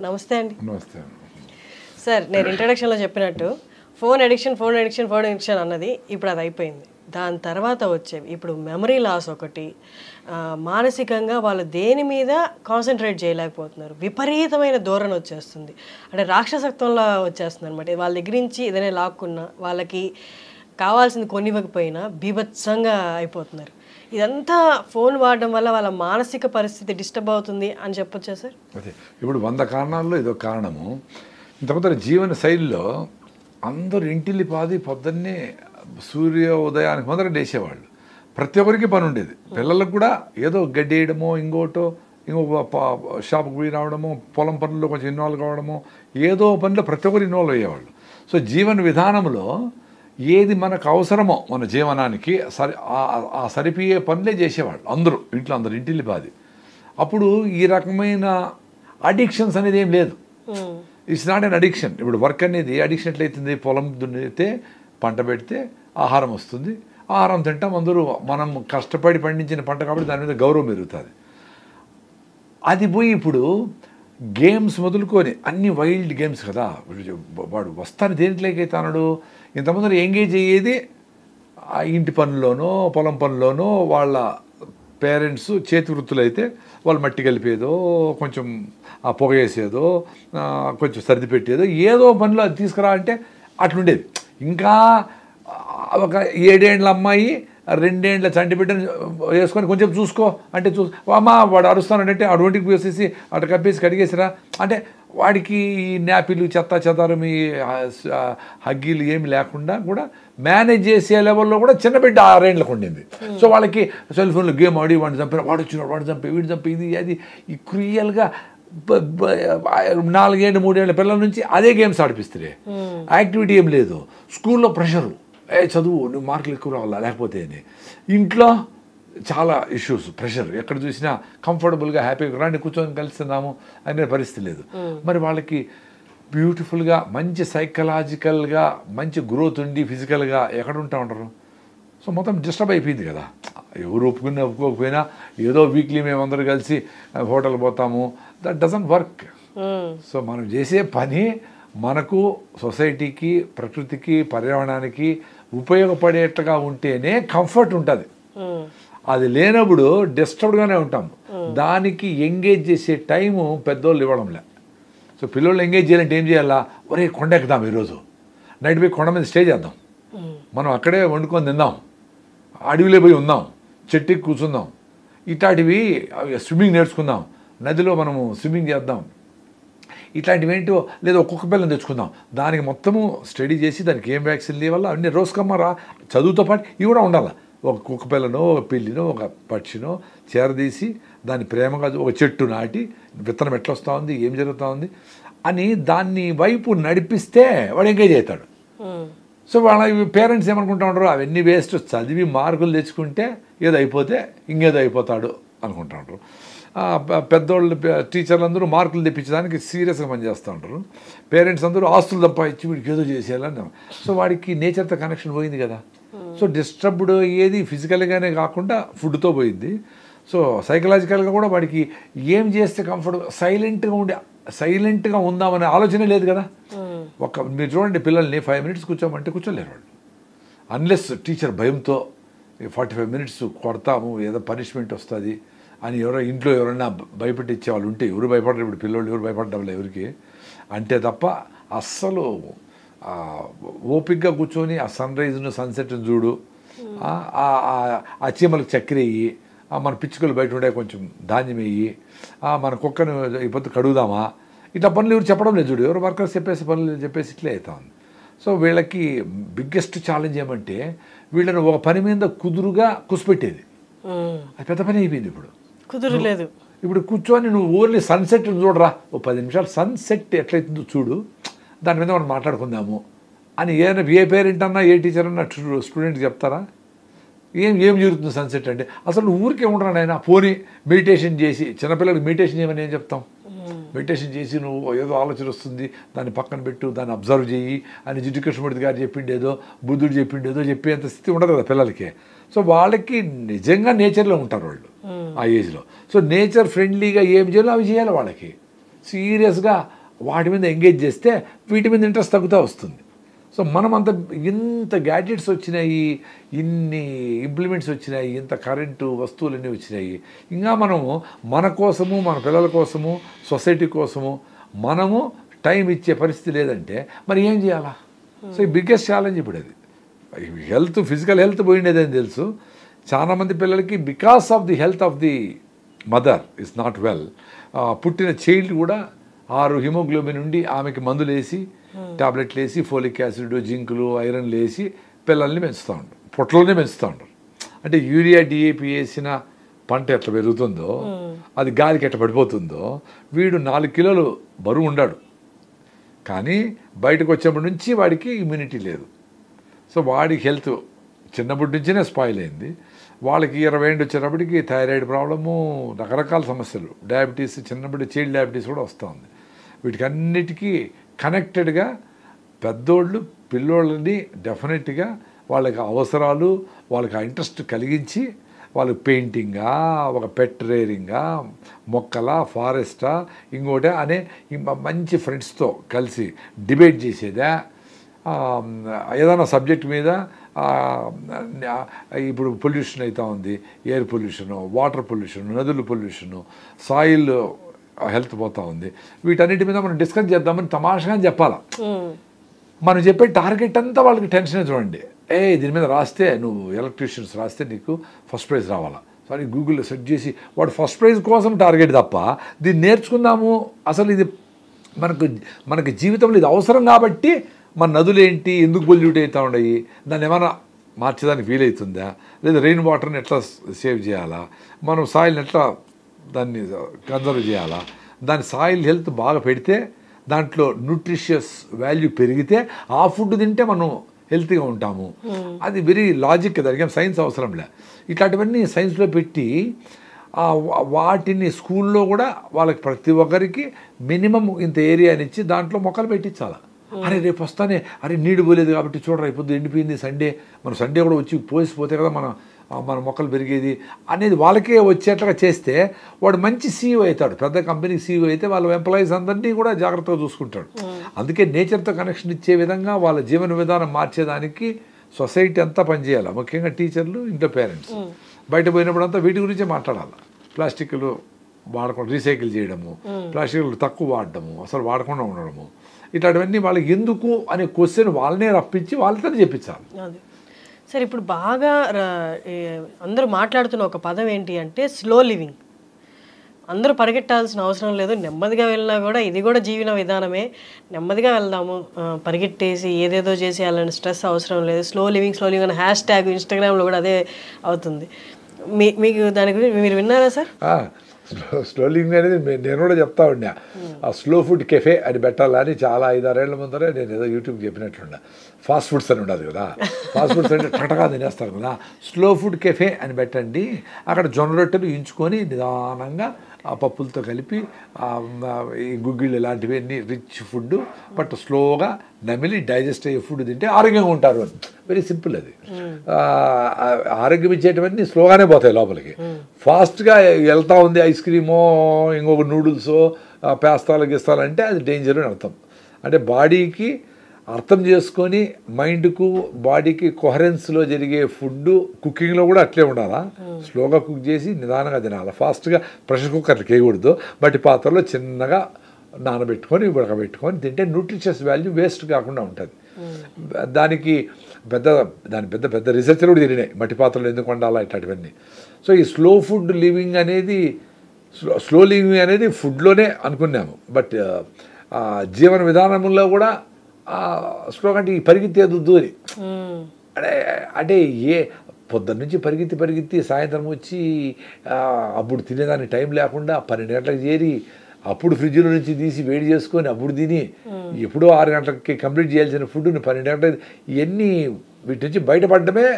నమస్తే అండి. నమస్తే సార్, నేను ఇంట్రడక్షన్లో చెప్పినట్టు ఫోన్ అడిక్షన్ అన్నది ఇప్పుడు అది అయిపోయింది. దాని తర్వాత వచ్చేవి ఇప్పుడు మెమరీ లాస్ ఒకటి, మానసికంగా వాళ్ళు దేని మీద కాన్సన్ట్రేట్ చేయలేకపోతున్నారు, విపరీతమైన ధోరణి వచ్చేస్తుంది, అంటే రాక్షసత్వంలో వచ్చేస్తుంది అనమాట. వాళ్ళ దగ్గర నుంచి ఏదైనా లాక్కున్నా వాళ్ళకి కావాల్సింది కొనివ్వకపోయినా బీభత్సంగా అయిపోతున్నారు. ఇదంతా ఫోన్ వాడడం వల్ల వాళ్ళ మానసిక పరిస్థితి డిస్టర్బ్ అవుతుంది అని చెప్పొచ్చా సార్? అదే ఇప్పుడు 100 కారణాల్లో ఇదో కారణము. ఇంతకుముందు జీవన శైలిలో అందరూ ఇంటిల్లి పాది పొద్దున్నే సూర్య ఉదయానికి మొదట లేచేవాళ్ళు. ప్రతి ఒక్కరికి పని ఉండేది. పిల్లలకు కూడా ఏదో గడ్డి వేయడమో ఇంకో షాప్కి పోయి రావడమో పొలం పనుల్లో కొంచెం ఇన్వాల్వ్ కావడమో ఏదో పనిలో ప్రతి ఒక్కరు ఇన్వాల్వ్ అయ్యేవాళ్ళు. సో జీవన విధానంలో ఏది మనకు అవసరమో మన జీవనానికి ఆ సరిపోయే పనులే చేసేవాళ్ళు అందరూ, అందరూ ఇంటిల్లి పాది. అప్పుడు ఈ రకమైన అడిక్షన్స్ అనేది ఏం లేదు. It's not an addiction. ఇప్పుడు వర్క్ అనేది అడిక్షన్ ఎట్లయితుంది? పొలం దున్నితే పంట పెడితే ఆహారం వస్తుంది, ఆహారం తింటాం అందరూ. మనం కష్టపడి పండించిన పంట కాబట్టి దాని మీద గౌరవం పెరుగుతుంది. అది పోయి ఇప్పుడు గేమ్స్ మొదలుకొని అన్ని వైల్డ్ గేమ్స్ కదా. వాడు వస్తాను దేంట్లోకి అవుతాడు. ఇంతమంది ఎంగేజ్ అయ్యేది ఆ ఇంటి పనుల్లోనో పొలం పనుల్లోనో. వాళ్ళ పేరెంట్స్ చేతి వృత్తులు అయితే వాళ్ళు మట్టి కలిపేదో, కొంచెం ఆ పొగ వేసేదో, కొంచెం సర్ది పెట్టేదో, ఏదో పనిలో అది తీసుకురా అంటే అట్లుండేది. ఇంకా ఒక 7 ఏళ్ళ అమ్మాయి 2 ఏళ్ళ చంటి బిడ్డను వేసుకొని కొంచెం చూసుకో అంటే అమ్మ వాడు అరుస్తానంటే ఆ ఒంటికి పోసేసి అటు కప్పేసి కడిగేసిరా అంటే వాడికి ఈ నాపిలు చెత్త చెదారం ఈ హగ్గీలు ఏమి లేకుండా కూడా మేనేజ్ చేసే లెవెల్లో కూడా చిన్న బిడ్డ 6 ఏళ్ళకు ఉండింది. సో వాళ్ళకి సెల్ ఫోన్లో గేమ్ ఆడి వాడిని చంపిన, వాడు వచ్చినాడు, వాడు చంపి వీడు చంపి ఇది అది ఈ క్రియల్గా 4 ఏళ్ళు 3 ఏళ్ళ పిల్లల నుంచి అదే గేమ్స్ ఆడిపిస్తే యాక్టివిటీ ఏం లేదు. స్కూల్లో ప్రెషరు, చదువు నువ్వు మార్కులు ఎక్కువ రావాలా లేకపోతే అని. ఇంట్లో చాలా ఇష్యూస్, ప్రెషర్, ఎక్కడ చూసినా కంఫర్టబుల్గా హ్యాపీగా రాండి కూర్చొని కలుస్తున్నాము అనే పరిస్థితి లేదు. మరి వాళ్ళకి బ్యూటిఫుల్గా మంచి సైకలాజికల్గా మంచి గ్రోత్ ఉండి ఫిజికల్గా ఎక్కడ ఉంటా ఉంటారు. సో మొత్తం డిస్టర్బ్ అయిపోయింది కదా. ఎవరు ఒప్పుకున్నా ఒప్పుకోకపోయినా ఏదో వీక్లీ మేమందరూ కలిసి హోటల్ పోతాము, దట్ డజంట్ వర్క్. సో మనం చేసే పని మనకు సొసైటీకి ప్రకృతికి పర్యావరణానికి ఉపయోగపడేట్టుగా ఉంటేనే కంఫర్ట్ ఉంటుంది. అది లేనప్పుడు డిస్టర్బ్డ్గానే ఉంటాం. దానికి ఎంగేజ్ చేసే టైము పెద్దోళ్ళు ఇవ్వడంలే. సో పిల్లలు ఎంగేజ్ చేయాలంటే ఏం చేయాలా? ఒరే కొండ ఎక్కుదాం, ఈరోజు నైట్ పోయి కొండ మీద స్టే చేద్దాం, మనం అక్కడే వండుకొని తిందాం, అడవిలో పోయి ఉందాం, చెట్టుకి కూర్చుందాం, ఇట్లాంటివి స్విమ్మింగ్ నేర్చుకుందాం, నదిలో మనము స్విమ్మింగ్ చేద్దాం, ఇట్లాంటివి ఏంటో లేదా ఒక్కొక్క పిల్లని తెచ్చుకుందాం, దానికి మొత్తము స్టడీ చేసి దానికి ఏం వ్యాక్సిన్ లేవల్ల అన్ని రోజుకమ్మరా చదువుతో పాటు ఇవి కూడా ఉండాలి. ఒక కుక్క పిల్లను, ఒక పిల్లినో, ఒక పక్షినో చేరదీసి దాన్ని ప్రేమగా ఒక చెట్టు నాటి విత్తనం ఎట్లా వస్తూ ఉంది, ఏం జరుగుతూ ఉంది అని దాన్ని వైపు నడిపిస్తే వాడు ఎంగేజ్ అవుతాడు. సో వాళ్ళ పేరెంట్స్ ఏమనుకుంటా ఉంటారు, అవన్నీ వేస్ట్, చదివి మార్కులు తెచ్చుకుంటే ఏదో అయిపోతే ఇంకేదో అయిపోతాడు అనుకుంటా ఉంటారు. పెద్దోళ్ళు టీచర్లు అందరూ మార్కులు తెప్పించడానికి సీరియస్గా పనిచేస్తూ ఉంటారు. పేరెంట్స్ అందరూ ఆస్తులు సంపాదించి వీడికి ఏదో చేసేయాలని. సో వాడికి నేచర్తో కనెక్షన్ పోయింది కదా. సో డిస్టర్బ్డ్ అయ్యేది ఫిజికల్గానే కాకుండా ఫుడ్తో పోయింది. సో సైకలాజికల్గా కూడా వాడికి ఏం చేస్తే కంఫర్ట్, సైలెంట్గా ఉందామనే ఆలోచనే లేదు కదా. మీరు చూడండి పిల్లల్ని 5 మినిట్స్ కూర్చోమంటే కూర్చోలేరు వాళ్ళు. అన్లెస్ టీచర్ భయంతో 45 మినిట్స్ కొడతాము ఏదో పనిష్మెంట్ వస్తుంది అని ఇంట్లో ఎవరైనా భయపెట్టించే వాళ్ళు ఉంటే, ఎవరు భయపడరు ఇప్పుడు పిల్లలు, ఎవరు భయపడ్డం ఎవరికి అంటే తప్ప అస్సలు ఓపిక్గా కూర్చొని ఆ సన్ రైజ్ను సన్సెట్ను చూడు, ఆ చీమలకు చక్కెర వేయి, మన పిచ్చుకలు బయట ఉండే కొంచెం ధాన్యం వేయి, మన కుక్కను ఇప్పుడు కడుగుదామా, ఇట్లా పనులు ఎవరు చెప్పడం లేదు చూడు. ఎవరు వర్కర్స్ చెప్పేసి పనులు చెప్పేసి ఇట్లే అవుతా ఉంది. సో వీళ్ళకి బిగ్గెస్ట్ ఛాలెంజ్ ఏమంటే వీళ్ళని ఒక పని మీద కుదురుగా కుసిపెట్టేది. అది పెద్ద పని అయిపోయింది. ఇప్పుడు కుదురలేదు. ఇప్పుడు కూర్చొని నువ్వు ఓన్లీ సన్సెట్ చూడరా, ఓ 10 నిమిషాలు సన్సెట్ ఎట్లయితుందో చూడు, దాని మీద మనం మాట్లాడుకుందాము అని ఏ పేరెంట్ అన్నా ఏ టీచర్ అన్నా స్టూడెంట్కి చెప్తారా? ఏం జరుగుతుంది సన్సెట్ అంటే? అసలు ఊరికే ఉండరా నాయన, పోనీ మెడిటేషన్ చేసి, చిన్నపిల్లలకి మెడిటేషన్ చేయమని ఏం చెప్తాం? మెడిటేషన్ చేసి నువ్వు ఏదో ఆలోచన వస్తుంది దాన్ని పక్కన పెట్టు, దాన్ని అబ్జర్వ్ చేయి అని జిడ్డు కృష్ణమూర్తి గారు చెప్పిండేదో, బుద్ధుడు చెప్పిండేదో చెప్పేంత స్థితి ఉండదు కదా పిల్లలకి. సో వాళ్ళకి నిజంగా నేచర్లో ఉంటారు వాళ్ళు ఆ ఏజ్లో. సో నేచర్ ఫ్రెండ్లీగా ఏం చేయాలో అవి చేయాలి వాళ్ళకి. సీరియస్గా వాటి మీద ఎంగేజ్ చేస్తే వీటి మీద ఇంట్రెస్ట్ తగ్గుతూ వస్తుంది. సో మనం అంత ఇంత గ్యాడ్జెట్స్ వచ్చినాయి, ఇన్ని ఇంప్లిమెంట్స్ వచ్చినాయి, ఇంత కరెంటు వస్తువులన్నీ వచ్చినాయి, ఇంకా మనము మన కోసము, మన పిల్లల కోసము, సొసైటీ కోసము మనము టైం ఇచ్చే పరిస్థితి లేదంటే మరి ఏం చేయాలా? సో ఈ బిగ్గెస్ట్ ఛాలెంజ్ ఇప్పుడు అది. హెల్త్, ఫిజికల్ హెల్త్ పోయిండేదని తెలుసు. చాలామంది పిల్లలకి because of the health of the mother is not well, పుట్టిన చైల్డ్ కూడా 6 హిమోగ్లోబిన్ ఉండి ఆమెకి మందులు వేసి, టాబ్లెట్లు వేసి, ఫోలిక్ యాసిడ్, జింకులు, ఐరన్లు వేసి పిల్లల్ని పెంచుతూ ఉంటారు, పొట్టలోనే పెంచుతూ ఉంటారు. అంటే యూరియా, డిఏపి వేసిన పంట ఎట్లా పెరుగుతుందో, అది గాలికి ఎట్లా పడిపోతుందో, వీడు 4 కిలోలు బరువు ఉండాడు, కానీ బయటకు వచ్చినప్పటి నుంచి వాడికి ఇమ్యూనిటీ లేదు. సో వాడికి హెల్త్ చిన్నప్పటి నుంచినే స్పాయిల్ అయింది. వాళ్ళకి 20 ఏళ్ళు వచ్చేటప్పటికి థైరాయిడ్ ప్రాబ్లము, రకరకాల సమస్యలు, డయాబెటీస్, చిన్నప్పటి చైల్డ్ డయాబెటీస్ కూడా వస్తూ ఉంది. వీటికి అన్నిటికీ కనెక్టెడ్గా పెద్దోళ్ళు పిల్లోళ్ళని డెఫినెట్గా వాళ్ళకి అవసరాలు, వాళ్ళకి ఆ ఇంట్రెస్ట్ కలిగించి వాళ్ళకి పెయింటింగా, ఒక పెట్ రేరింగా, మొక్కల, ఫారెస్టా, ఇంకోటే అనే మంచి ఫ్రెండ్స్తో కలిసి డిబేట్ చేసేదా, ఏదైనా సబ్జెక్ట్ మీద ఇప్పుడు పొల్యూషన్ అవుతూ ఉంది, ఎయిర్ పొల్యూషను, వాటర్ పొల్యూషను, నదుల పొల్యూషను, సాయిల్ హెల్త్ పోతూ ఉంది, వీటన్నిటి మీద మనం డిస్కస్ చేద్దామని తమాషగా చెప్పాలా. మనం చెప్పే టార్గెట్ అంతా వాళ్ళకి టెన్షన్ చూడండి. దీని మీద రాస్తే, నువ్వు ఎలక్ట్రీషియన్స్ రాస్తే నీకు ఫస్ట్ ప్రైజ్ రావాలా, సారీ గూగుల్లో సెర్చ్ చేసి వాడు ఫస్ట్ ప్రైజ్ కోసం టార్గెట్ తప్ప దీన్ని నేర్చుకుందాము, అసలు ఇది మనకి జీవితంలో ఇది అవసరం కాబట్టి మన నదులు ఏంటి, ఎందుకు పొల్యూట్ అవుతూ ఉన్నాయి, దాన్ని ఏమైనా మార్చేదానికి వీలవుతుందా, లేదా రెయిన్ వాటర్ని ఎట్లా సేవ్ చేయాలా, మనం సాయిల్ని ఎట్లా దాన్ని కన్జర్వ్ చేయాలా, దాని సాయిల్ హెల్త్ బాగా పెడితే దాంట్లో న్యూట్రిషియస్ వాల్యూ పెరిగితే ఆ ఫుడ్ తింటే మనం హెల్తీగా ఉంటాము. అది వెరీ లాజిక్, దానికి ఏం సైన్స్ అవసరంలే. ఇట్లాంటివన్నీ సైన్స్లో పెట్టి వాటిని స్కూల్లో కూడా వాళ్ళకి ప్రతి ఒక్కరికి మినిమం ఇంత ఏరియానిచ్చి దాంట్లో మొక్కలు పెట్టించాలి. అరే రేపు వస్తానే, అరే నీడు పోలేదు కాబట్టి చూడరా ఇప్పుడు ఎండిపోయింది, సండే మనం సండే కూడా వచ్చి పోసిపోతే కదా మన మొక్కలు పెరిగేది అనేది వాళ్ళకే వచ్చేట్లుగా చేస్తే వాడు మంచి సీఈఓ అవుతాడు. పెద్ద కంపెనీకి సీఈఓ అయితే వాళ్ళ ఎంప్లాయీస్ అందరినీ కూడా జాగ్రత్తగా చూసుకుంటాడు. అందుకే నేచర్తో కనెక్షన్ ఇచ్చే విధంగా వాళ్ళ జీవన విధానం మార్చేదానికి సొసైటీ అంతా పనిచేయాలి, ముఖ్యంగా టీచర్లు, ఇంట్లో పేరెంట్స్. బయట పోయినప్పుడు అంతా వీటి గురించే మాట్లాడాలి. ప్లాస్టిక్లు వాడకుండా రీసైకిల్ చేయడము, ప్లాస్టిక్లు తక్కువ వాడడము, అసలు వాడకుండా ఉండడము, ఇట్లాంటివన్నీ వాళ్ళకి ఎందుకు అనే క్వశ్చన్ వాళ్ళనే రప్పించి వాళ్ళతో చెప్పించాలి. సార్ ఇప్పుడు బాగా అందరూ మాట్లాడుతున్న ఒక పదం ఏంటి అంటే స్లో లివింగ్. అందరూ పరిగెట్టాల్సిన అవసరం లేదు, నెమ్మదిగా వెళ్ళినా కూడా ఇది కూడా జీవన విధానమే, నెమ్మదిగా వెళ్దాము, పరిగెట్టేసి ఏదేదో చేసి అలాంటి స్ట్రెస్ అవసరం లేదు, స్లో లివింగ్ అని హ్యాష్ ట్యాగ్ ఇన్స్టాగ్రామ్లో కూడా అదే అవుతుంది. మీకు దాని గురించి మీరు విన్నారా సార్? స్లో లివింగ్ అనేది నేను కూడా చెప్తా ఉన్నా. ఆ స్లో ఫుడ్ కెఫే అని పెట్టాలని చాలా 5-6 ఏళ్ల ముందరే నేను ఏదో యూట్యూబ్ చెప్పినట్లుండా. ఫాస్ట్ ఫుడ్స్ అని ఉండదు కదా, ఫాస్ట్ ఫుడ్స్ అంటే టటగా తినేస్తారు కదా, స్లో ఫుడ్ కెఫే అని పెట్టండి. అక్కడ జొన్న రొట్టెలు ఇంచుకొని నిదానంగా ఆ పప్పులతో కలిపి ఈ గుగ్గిళ్ళు ఇలాంటివి అన్నీ రిచ్ ఫుడ్, బట్ స్లోగా నమిలి డైజెస్ట్ అయ్యే ఫుడ్ తింటే ఆరోగ్యంగా ఉంటారు అని. వెరీ సింపుల్ అది. ఆరోగ్యం ఇచ్చేటివన్నీ స్లోగానే పోతాయి లోపలికి. ఫాస్ట్గా వెళ్తూ ఉంది ఐస్ క్రీమో, ఇంకొక నూడిల్సో, పేస్తాలు గిస్తాలు అంటే అది డేంజర్ అని అర్థం. అంటే బాడీకి అర్థం చేసుకొని మైండ్కు బాడీకి కొహరెన్స్లో జరిగే ఫుడ్ కుకింగ్లో కూడా అట్లే ఉండాలా. స్లోగా కుక్ చేసి నిదానంగా తినాలి. ఫాస్ట్గా ప్రెషర్ కుక్కర్కి వేయకూడదు, బట్టి పాత్రలో చిన్నగా నానబెట్టుకొని ఉడకబెట్టుకొని తింటే న్యూట్రిషియస్ వాల్యూ వేస్ట్ కాకుండా ఉంటుంది. దానికి పెద్ద పెద్ద రీసెర్చ్లు కూడా తిరిగినాయి, మట్టి పాత్రలు ఎందుకు వండాలా ఇట్లాంటివన్నీ. సో ఈ స్లో ఫుడ్ లివింగ్ అనేది, స్లో లివింగ్ అనేది ఫుడ్లోనే అనుకున్నాము, బట్ జీవన విధానంలో కూడా స్లోగా అంటే ఈ పరిగెత్తేదొద్దు అని. అంటే పొద్దున్న నుంచి పరిగెత్తి సాయంత్రం వచ్చి అప్పుడు తినేదానికి టైం లేకుండా 12 గంటలకు చేరి అప్పుడు ఫ్రిడ్జ్లో నుంచి తీసి వేడి చేసుకొని అప్పుడు తిని ఎప్పుడో 6 గంటలకి కంప్లీట్ చేయాల్సిన ఫుడ్ని 12 గంటలకు, ఇవన్నీ వీటి నుంచి బయటపడడమే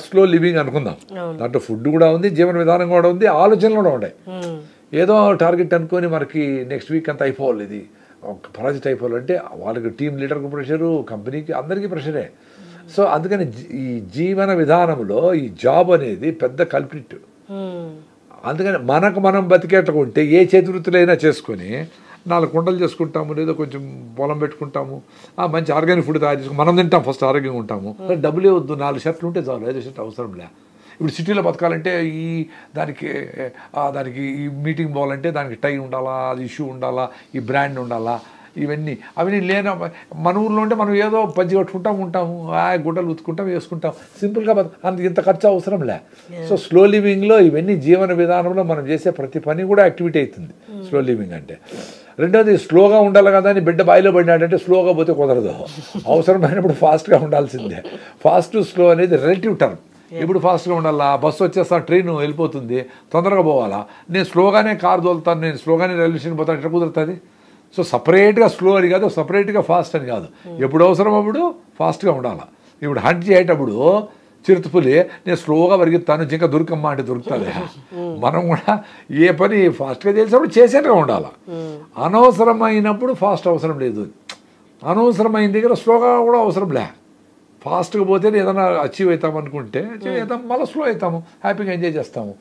స్లో లివింగ్ అనుకుందాం. దాంట్లో ఫుడ్ కూడా ఉంది, జీవన విధానం కూడా ఉంది, ఆలోచనలు కూడా ఉన్నాయి. ఏదో టార్గెట్ అనుకొని మనకి నెక్స్ట్ వీక్ అంతా అయిపోవాలి, ఇది ఒక ప్రాజెక్ట్ అయిపోవాలంటే వాళ్ళకి టీం లీడర్కి ప్రెషరు, కంపెనీకి అందరికీ ప్రెషరే. సో అందుకని ఈ జీవన విధానంలో ఈ జాబ్ అనేది పెద్ద కల్ప్రిట్. అందుకని మనం బతికేటకు ఉంటే ఏ చేతివృత్తులైనా చేసుకొని 4 కుండలు చేసుకుంటాము, లేదా కొంచెం పొలం పెట్టుకుంటాము, మంచి ఆర్గానిక్ ఫుడ్ తయారు చేసుకుంటాం, మనం తింటాం, ఫస్ట్ ఆరోగ్యంగా ఉంటాము. డబ్బులే వద్దు, 4 షర్ట్లు ఉంటే చాలు, 5 షర్ట్లు అవసరం లే. ఇప్పుడు సిటీలో బతకాలంటే దానికి ఈ మీటింగ్ పోవాలంటే దానికి టై ఉండాలా, అది ఇష్యూ ఉండాలా, ఈ బ్రాండ్ ఉండాలా, అవన్నీ లేన మన ఊర్లో ఉంటే మనం ఏదో పంచి కట్టుకుంటాం ఉంటాము, గుడ్డలు ఉతుకుంటాం, వేసుకుంటాం, సింపుల్గా ఇంత ఖర్చు అవసరం లే. సో స్లో లివింగ్లో ఇవన్నీ జీవన విధానంలో మనం చేసే ప్రతి పని కూడా యాక్టివిటీ అవుతుంది స్లో లివింగ్ అంటే. రెండోది స్లోగా ఉండాలి కదా అని బిడ్డ బాయిలో పడినాడంటే స్లోగా పోతే కుదరదు, అవసరమైనప్పుడు ఫాస్ట్గా ఉండాల్సిందే. ఫాస్ట్ స్లో అనేది రిలేటివ్ టర్మ్. ఇప్పుడు ఫాస్ట్గా ఉండాలా, బస్సు వచ్చేస్తా, ట్రైన్ వెళ్ళిపోతుంది, తొందరగా పోవాలా, నేను స్లోగానే కారు తోలుతాను, నేను స్లోగానే రైల్వే స్టేషన్ పోతాను, ఎట్లా కుదురుతుంది? సో సపరేట్గా స్లో అని కాదు, సపరేట్గా ఫాస్ట్ అని కాదు, ఎప్పుడు అవసరం అప్పుడు ఫాస్ట్గా ఉండాలి. ఇప్పుడు హంట్ చేసేటప్పుడు చిరుతపులి నేను స్లోగా పరిగెత్తాను, జింక దొరికమ్మా అంటే దొరుకుతుంది. మనం కూడా ఏ పని ఫాస్ట్గా చేసేటప్పుడు చేసేట్టుగా ఉండాలి. అనవసరమైనప్పుడు ఫాస్ట్ అవసరం లేదు, అనవసరమైన దగ్గర స్లోగా కూడా అవసరం లే. ఫాస్ట్గా పోతే ఏదైనా అచీవ్ అవుతాం అనుకుంటే చేద్దాం, మళ్ళీ స్లో అవుతాము, హ్యాపీగా ఎంజాయ్ చేస్తాము.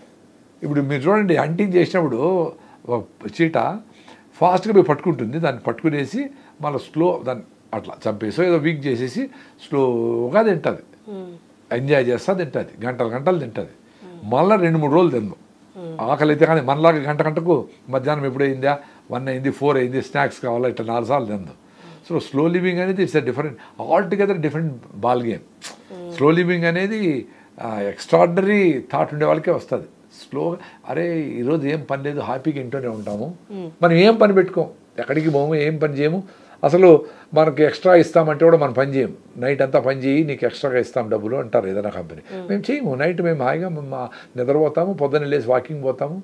ఇప్పుడు మీరు చూడండి, హంటింగ్ చేసినప్పుడు చీట ఫాస్ట్గా పోయి పట్టుకుంటుంది, దాన్ని పట్టుకునేసి మళ్ళీ స్లో దాన్ని అట్లా చంపేసి ఏదో వీక్ చేసేసి స్లోగా తింటుంది, ఎంజాయ్ చేస్తా తింటుంది, గంటలు తింటుంది, మళ్ళీ 2-3 రోజులు తిందాం. ఆకలి అయితే కానీ మనలాగా గంటకు మధ్యాహ్నం ఎప్పుడు అయిందా, 1 అయింది, 4 అయింది, స్నాక్స్ కావాలా, ఇట్లా 4 సార్లు తిందాం. సో స్లో లివింగ్ అనేది it's all together different ball game. Slow living అనేది ఎక్స్ట్రాడినరీ థాట్ ఉండే వాళ్ళకే వస్తుంది. స్లోగా అరే ఈరోజు ఏం పని లేదు, హ్యాపీగా ఇంట్లోనే ఉంటాము, మనం ఏం పని పెట్టుకోం, ఎక్కడికి పోము, ఏం పని చేయము, అసలు మనకి ఎక్స్ట్రా ఇస్తామంటే కూడా మనం పని చేయము, నైట్ అంతా పని చేయి నీకు ఎక్స్ట్రాగా ఇస్తాం డబ్బులు అంటారు ఏదైనా కంపెనీ. మేము చేయము, నైట్ మేము హాయిగా నిద్రపోతాము, పొద్దున్న లేసి వాకింగ్ పోతాము,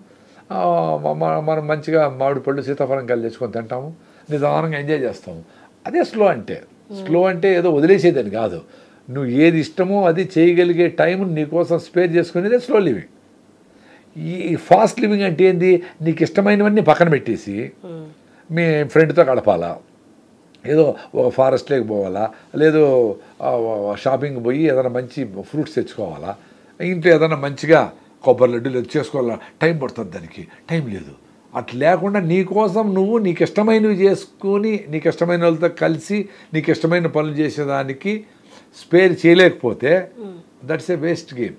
మనం మంచిగా మామిడి పళ్ళు సీతాఫలం కాయలు తెచ్చుకొని తింటాము, నిదానంగా ఎంజాయ్ చేస్తాము. అదే స్లో అంటే. స్లో అంటే ఏదో వదిలేసేదని కాదు, నువ్వు ఏది ఇష్టమో అది చేయగలిగే టైం నీకోసం స్పేర్ చేసుకునేదే స్లో లివింగ్. ఈ ఫాస్ట్ లివింగ్ అంటే ఏంది, నీకు ఇష్టమైనవన్నీ పక్కన పెట్టేసి మీ ఫ్రెండ్తో గడపాలా, ఏదో ఒక ఫారెస్ట్లోకి పోవాలా, లేదో షాపింగ్ పోయి ఏదైనా మంచి ఫ్రూట్స్ తెచ్చుకోవాలా, ఇంట్లో ఏదైనా మంచిగా కొబ్బరి లడ్డూలు లేదు చేసుకోవాలా, టైం పడుతుంది, దానికి టైం లేదు. అట్లా లేకుండా నీకోసం నువ్వు నీకు ఇష్టమైనవి చేసుకొని నీకు ఇష్టమైన వాళ్ళతో కలిసి నీకు ఇష్టమైన పనులు చేసేదానికి స్పేర్ చేయలేకపోతే that's a waste game.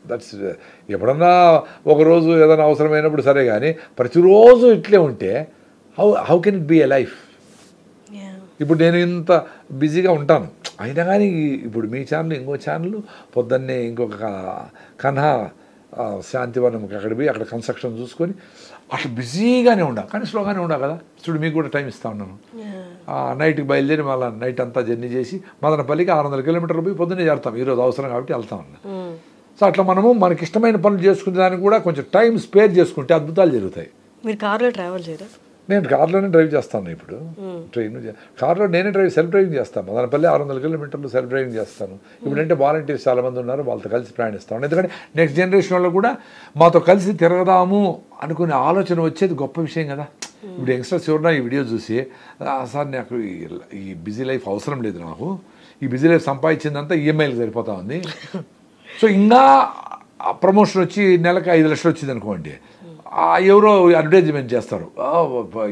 That's ఎప్పుడన్నా ఒకరోజు ఏదైనా అవసరమైనప్పుడు సరే, కానీ ప్రతిరోజు ఇట్లే ఉంటే how can it be a life? ఇప్పుడు నేను ఇంత బిజీగా ఉంటాను అయినా కానీ ఇప్పుడు మీ ఛానల్, ఇంకో ఛానల్, పొద్దున్నే ఇంకొక కన్హా శాంతివనంకి అక్కడ పోయి అక్కడ కన్స్ట్రక్షన్ చూసుకొని అట్లా బిజీగానే ఉండా, కానీ స్లోగానే ఉండా కదా. చూడు మీకు కూడా టైం ఇస్తా ఉన్నాను, నైట్కి బయలుదేరి మళ్ళీ నైట్ అంతా జర్నీ చేసి మదనపల్లికి 600 కిలోమీటర్లు పోయి పొద్దున్నే చేరుతాం, ఈరోజు అవసరం కాబట్టి వెళ్తా ఉన్నా. సో అట్లా మనము మనకి ఇష్టమైన పనులు చేసుకునే దానికి కూడా కొంచెం టైం స్పేర్ చేసుకుంటే అద్భుతాలు జరుగుతాయి. మీరు కార్లో ట్రావెల్ చేయరా? నేను కార్లోనే డ్రైవ్ చేస్తాను. ఇప్పుడు ట్రైన్ కార్లో నేనే సెల్ఫ్ డ్రైవింగ్ చేస్తాను. మదనపల్లి 600 కిలోమీటర్లు సెల్ఫ్ డ్రైవింగ్ చేస్తాను. ఇప్పుడంటే వాలంటీర్స్ చాలామంది ఉన్నారు, వాళ్ళతో కలిసి ప్రయాణిస్తాను. ఎందుకంటే నెక్స్ట్ జనరేషన్ వాళ్ళు కూడా మాతో కలిసి తిరగదాము అనుకునే ఆలోచన వచ్చేది గొప్ప విషయం కదా. ఇప్పుడు యంగ్స్టర్స్ ఎవరన్నా ఈ వీడియో చూసి సార్ నాకు ఈ బిజీ లైఫ్ అవసరం లేదు, నాకు ఈ బిజీ లైఫ్ సంపాదించిందంతా ఈఎంఐలకు సరిపోతా ఉంది, సో ఇంకా ప్రమోషన్ వచ్చి నెలకు 5 లక్షలు వచ్చింది అనుకోండి, ఎవరో అడ్వర్టైజ్మెంట్ చేస్తారు,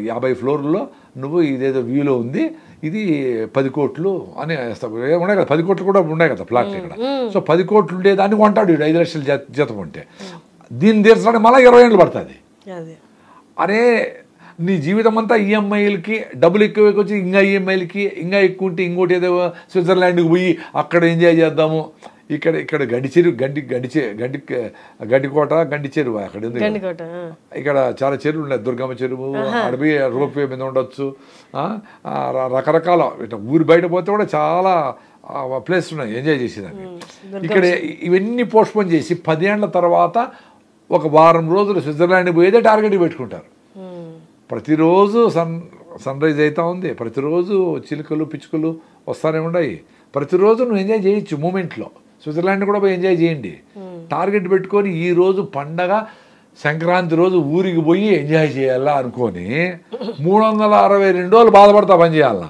50 ఫ్లోర్లో నువ్వు ఇదేదో వ్యూలో ఉంది, ఇది 10 కోట్లు అని వేస్తావు. ఉన్నాయి కదా 10 కోట్లు కూడా ఉన్నాయి కదా ఫ్లాట్ ఇక్కడ. సో 10 కోట్లు ఉండే దాన్ని కొంటాడు 5 లక్షలు జీతం ఉంటే, దీన్ని తీర్చడానికి మళ్ళీ 20 ఏళ్ళు పడుతుంది. అరే నీ జీవితం అంతా ఈఎంఐలకి డబ్బులు ఎక్కువ వచ్చి ఇంకా ఈఎంఐలకి ఇంకా ఎక్కువ ఉంటే ఇంకోటి ఏదో స్విట్జర్లాండ్కి పోయి అక్కడ ఎంజాయ్ చేద్దాము, ఇక్కడ గండికోట గండి చెరువు అక్కడ ఉంది, ఇక్కడ చాలా చెరువులు ఉన్నాయి, దుర్గమ్మ చెరువు, అడవి రోప్వే మీద ఉండొచ్చు, రకరకాల ఇట్లా ఊరి బయట పోతే కూడా చాలా ప్లేస్ ఉన్నాయి ఎంజాయ్ చేసేదాన్ని. ఇక్కడ ఇవన్నీ పోస్ట్పోన్ చేసి 10 ఏళ్ల తర్వాత ఒక వారం రోజులు స్విట్జర్లాండ్కి పోయేదే టార్గెట్ పెట్టుకుంటారు. ప్రతిరోజు సన్ రైజ్ అవుతూ ఉంది, ప్రతిరోజు చిలుకలు పిచ్చుకలు వస్తూనే ఉన్నాయి, ప్రతిరోజు నువ్వు ఎంజాయ్ చేయొచ్చు మూమెంట్లో. స్విట్జర్లాండ్ కూడా పోయి ఎంజాయ్ చేయండి. టార్గెట్ పెట్టుకొని ఈరోజు పండగ సంక్రాంతి రోజు ఊరికి పోయి ఎంజాయ్ చేయాలా అనుకొని 362 రోజులు బాధపడతా పని చేయాలా.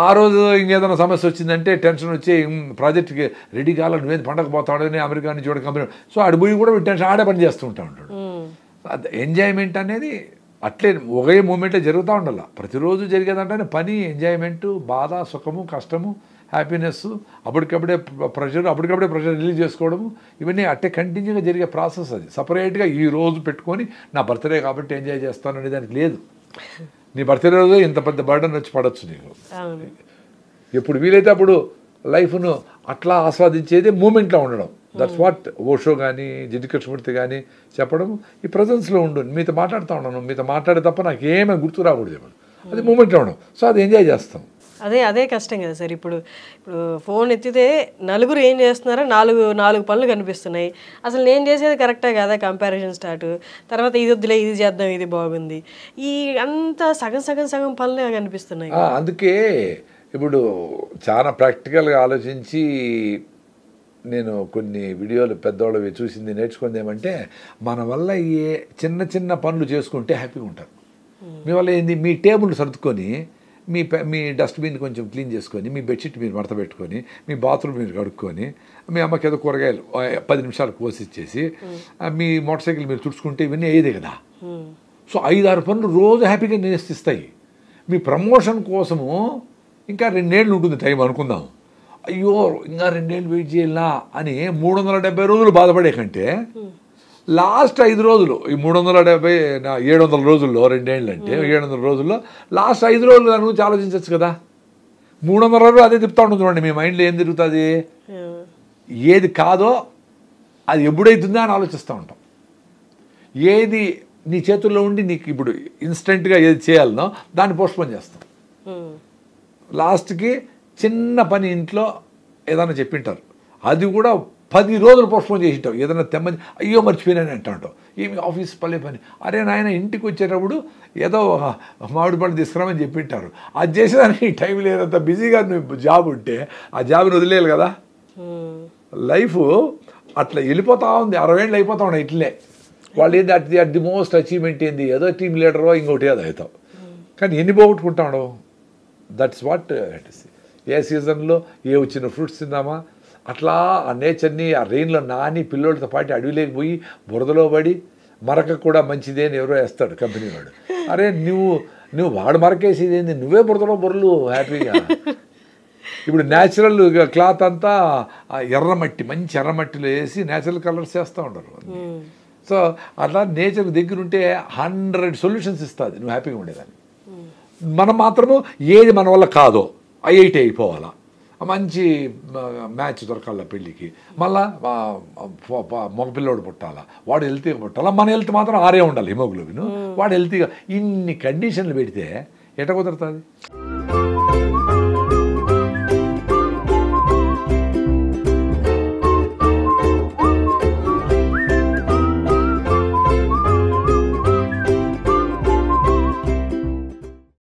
ఆ రోజు ఇంకేదైనా సమస్య వచ్చిందంటే టెన్షన్ వచ్చి ప్రాజెక్ట్కి రెడీ కావాలి, నువ్వేది పండగ పోతాడని అమెరికా నుంచి చూడ కంపెనీ, సో ఆడ పోయి కూడా టెన్షన్ ఆడే పని చేస్తూ ఉంటా ఉంటాడు. ఎంజాయ్మెంట్ అనేది అట్లే ఒకే మూమెంటే జరుగుతూ ఉండాలి. ప్రతిరోజు జరిగేదంటే పని, ఎంజాయ్మెంటు, బాధ, సుఖము, కష్టము, హ్యాపీనెస్, అప్పటికప్పుడే ప్రెషర్ రిలీజ్ చేసుకోవడము, ఇవన్నీ అట్టే కంటిన్యూగా జరిగే ప్రాసెస్. అది సపరేట్గా ఈ రోజు పెట్టుకొని నా బర్త్డే కాబట్టి ఎంజాయ్ చేస్తాను అనే దానికి లేదు. నీ బర్త్డే రోజు ఇంత పెద్ద బర్డన్ వచ్చి పడవచ్చు నీకు. ఎప్పుడు వీలైతే అప్పుడు లైఫ్ను అట్లా ఆస్వాదించేది మూమెంట్లో ఉండడం. దట్స్ వాట్ ఓషో కానీ జిడ్డు కృష్ణమూర్తి కానీ చెప్పడం. ఈ ప్రజెన్స్లో ఉండు, మీతో మాట్లాడుతూ ఉన్నాను, మీతో మాట్లాడే తప్ప నాకు ఏమైనా గుర్తు రాకూడదు, అది మూమెంట్లో ఉండడం. సో అది ఎంజాయ్ చేస్తాం. అదే కష్టం కదా సార్. ఇప్పుడు ఫోన్ ఎత్తితే నలుగురు ఏం చేస్తున్నారో నాలుగు పనులు కనిపిస్తున్నాయి. అసలు నేను చేసేది కరెక్టే కదా, కంపారిజన్ స్టార్ట్. తర్వాత ఇది వద్దులే, ఇది చేద్దాం, ఇది బాగుంది, ఈ అంతా సగం పనులే కనిపిస్తున్నాయి. అందుకే ఇప్పుడు చాలా ప్రాక్టికల్గా ఆలోచించి నేను కొన్ని వీడియోలు పెద్దవాళ్ళవి చూసింది నేర్చుకుంది ఏమంటే, మన వల్ల ఏ చిన్న పనులు చేసుకుంటే హ్యాపీగా ఉంటారు. మీ వల్ల ఏంది, మీ టేబుల్ సర్దుకొని, మీ డస్ట్బిన్ కొంచెం క్లీన్ చేసుకొని, మీ బెడ్షీట్ మీరు మడత పెట్టుకొని, మీ బాత్రూమ్ మీరు కడుక్కొని, మీ అమ్మకి ఏదో కూరగాయలు 10 నిమిషాలు కోసి ఇచ్చేసి, మీ మోటార్ సైకిల్ మీరు తుడుచుకుంటే ఇవన్నీ అయ్యేదే కదా. సో 5-6 పనులు రోజు హ్యాపీగా నేర్పిస్తాయి. మీ ప్రమోషన్ కోసము ఇంకా 2 ఏళ్ళు ఉంటుంది టైం అనుకుందాం. అయ్యో ఇంకా 2 ఏళ్ళు వెయిట్ చేయాలా అని 370 రోజులు బాధపడే కంటే లాస్ట్ 5 రోజులు, ఈ 370 700 రోజుల్లో 2 ఏళ్ళు అంటే 700 రోజుల్లో లాస్ట్ 5 రోజులు దాని గురించి ఆలోచించవచ్చు కదా. 300 రోజులు అదే తిప్పుతా ఉంటుంది చూడండి. మీ మైండ్లో ఏం తిరుగుతుంది, ఏది కాదో అది ఎప్పుడైతుందో అని ఆలోచిస్తూ ఉంటాం. ఏది నీ చేతుల్లో ఉండి నీకు ఇప్పుడు ఇన్స్టెంట్గా ఏది చేయాలనో దాన్ని పోస్ట్పోన్ చేస్తాం. లాస్ట్కి చిన్న పని ఇంట్లో ఏదైనా చెప్పింటారు, అది కూడా 10 రోజులు పోస్ట్పోన్ చేసి ఉంటావు. ఏదైనా తెమ్మని అయ్యో మర్చిపోయినాని అంటావు. ఏమి ఆఫీస్ పల్లె పని, అరే నాయన ఇంటికి వచ్చేటప్పుడు ఏదో మామిడి పళ్ళు తీసుకురామని చెప్పింటారు. అది చేసేదానికి టైం లేదంత బిజీగా నువ్వు జాబ్ ఉంటే ఆ జాబ్ని వదిలేయాలి కదా. లైఫ్ అట్లా వెళ్ళిపోతూ ఉంది. 60 ఏళ్ళు అయిపోతా ఉన్నాయి ఇట్లే. వాళ్ళు ఏంది అట్ ది మోస్ట్ అచీవ్మెంట్ ఏంది, ఏదో టీమ్ లీడరో ఇంకోటి ఏదో అవుతావు. కానీ ఎన్ని పోగొట్టుకుంటాడు. That's what it is. ఏ సీజన్లో ఏ వచ్చిన ఫ్రూట్స్ తిందామా, అట్లా ఆ నేచర్ని ఆ రెయిన్లో నాని పిల్లోడితో పాటు అడవిలోకి పోయి బురదలో పడి, మరక కూడా మంచిదే అని ఎవరో వేస్తాడు కంపెనీ వాడు. అరే నువ్వు వాడు మరకేసేది ఏంది, నువ్వే బురదలో హ్యాపీగా. ఇప్పుడు న్యాచురల్ క్లాత్ అంతా ఎర్రమట్టి, మంచి ఎర్రమట్టిలో వేసి న్యాచురల్ కలర్స్ వేస్తూ ఉంటారు. సో అట్లా నేచర్ దగ్గర ఉంటే 100 సొల్యూషన్స్ ఇస్తుంది నువ్వు హ్యాపీగా ఉండేదాన్ని. మనం మాత్రము ఏది మన వల్ల కాదో ఐఐటి అయిపోవాలా, మంచి మ్యాచ్ దొరకాల పెళ్ళికి, మళ్ళా మగపిల్లోడు పుట్టాలా, వాడు హెల్తీగా పుట్టాలా, మన హెల్త్ మాత్రం 6 ఉండాలి హిమోగ్లోబిన్, వాడు హెల్తీగా. ఇన్ని కండిషన్లు పెడితే ఎట్ట కుదురుతుంది.